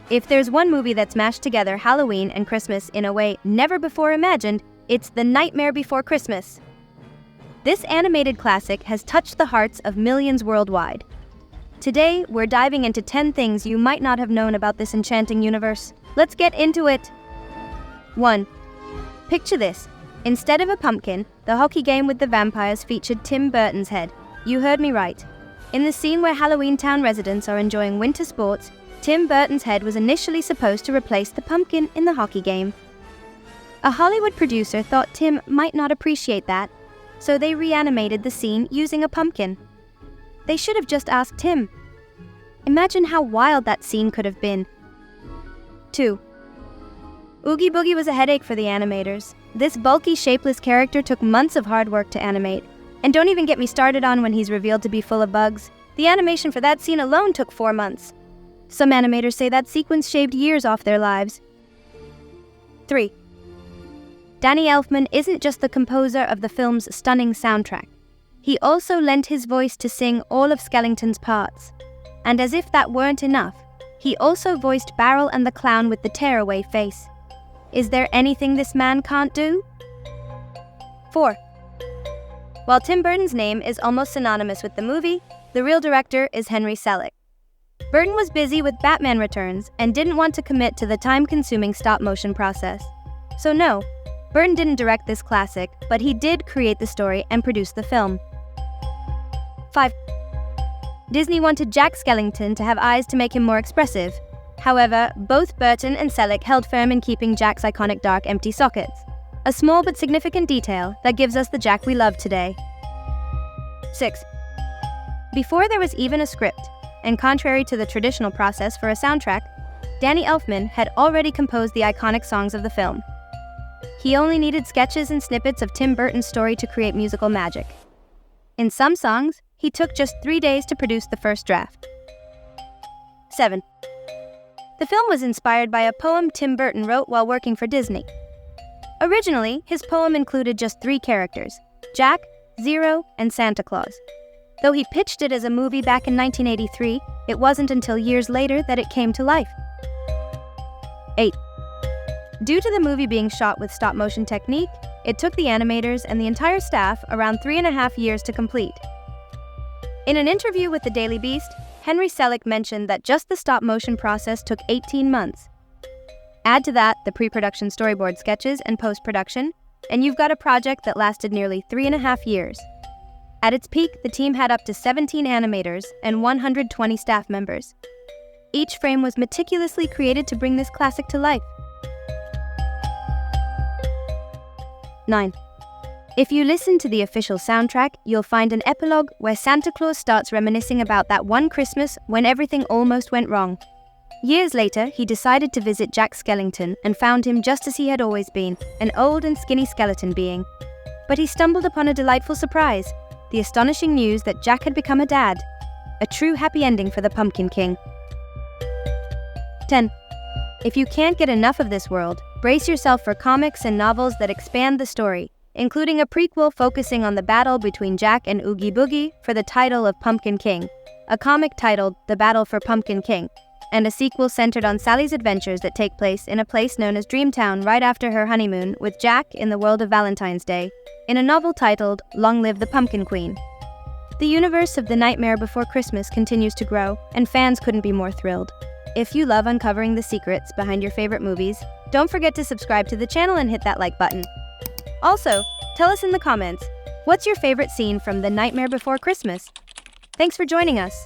If there's one movie that's mashed together Halloween and Christmas in a way never before imagined, it's The Nightmare Before Christmas. This animated classic has touched the hearts of millions worldwide. Today, we're diving into 10 things you might not have known about this enchanting universe. Let's get into it! 1. Picture this. Instead of a pumpkin, the hockey game with the vampires featured Tim Burton's head. You heard me right. In the scene where Halloween Town residents are enjoying winter sports, Tim Burton's head was initially supposed to replace the pumpkin in the hockey game. A Hollywood producer thought Tim might not appreciate that, so they reanimated the scene using a pumpkin. They should have just asked Tim. Imagine how wild that scene could have been. 2. Oogie Boogie was a headache for the animators. This bulky, shapeless character took months of hard work to animate. And don't even get me started on when he's revealed to be full of bugs. The animation for that scene alone took 4 months. Some animators say that sequence shaved years off their lives. 3. Danny Elfman isn't just the composer of the film's stunning soundtrack. He also lent his voice to sing all of Skellington's parts. And as if that weren't enough, he also voiced Barrel and the clown with the tearaway face. Is there anything this man can't do? 4. While Tim Burton's name is almost synonymous with the movie, the real director is Henry Selick. Burton was busy with Batman Returns and didn't want to commit to the time-consuming stop-motion process. So no, Burton didn't direct this classic, but he did create the story and produce the film. 5. Disney wanted Jack Skellington to have eyes to make him more expressive. However, both Burton and Selick held firm in keeping Jack's iconic dark, empty sockets. A small but significant detail that gives us the Jack we love today. 6. Before there was even a script, and contrary to the traditional process for a soundtrack, Danny Elfman had already composed the iconic songs of the film. He only needed sketches and snippets of Tim Burton's story to create musical magic. In some songs, he took just 3 days to produce the first draft. 7. The film was inspired by a poem Tim Burton wrote while working for Disney. Originally, his poem included just 3 characters: Jack, Zero, and Santa Claus. Though he pitched it as a movie back in 1983, it wasn't until years later that it came to life. 8. Due to the movie being shot with stop-motion technique, it took the animators and the entire staff around 3.5 years to complete. In an interview with the Daily Beast, Henry Selick mentioned that just the stop-motion process took 18 months. Add to that the pre-production storyboard sketches and post-production, and you've got a project that lasted nearly 3.5 years. At its peak, the team had up to 17 animators and 120 staff members. Each frame was meticulously created to bring this classic to life. 9. If you listen to the official soundtrack, you'll find an epilogue where Santa Claus starts reminiscing about that one Christmas when everything almost went wrong. Years later, he decided to visit Jack Skellington and found him just as he had always been, an old and skinny skeleton being. But he stumbled upon a delightful surprise: the astonishing news that Jack had become a dad. A true happy ending for the Pumpkin King. 10. If you can't get enough of this world, brace yourself for comics and novels that expand the story, including a prequel focusing on the battle between Jack and Oogie Boogie for the title of Pumpkin King, a comic titled The Battle for Pumpkin King, and a sequel centered on Sally's adventures that take place in a place known as Dreamtown right after her honeymoon with Jack in the world of Valentine's Day, in a novel titled Long Live the Pumpkin Queen. The universe of The Nightmare Before Christmas continues to grow, and fans couldn't be more thrilled. If you love uncovering the secrets behind your favorite movies, don't forget to subscribe to the channel and hit that like button. Also, tell us in the comments, what's your favorite scene from The Nightmare Before Christmas? Thanks for joining us.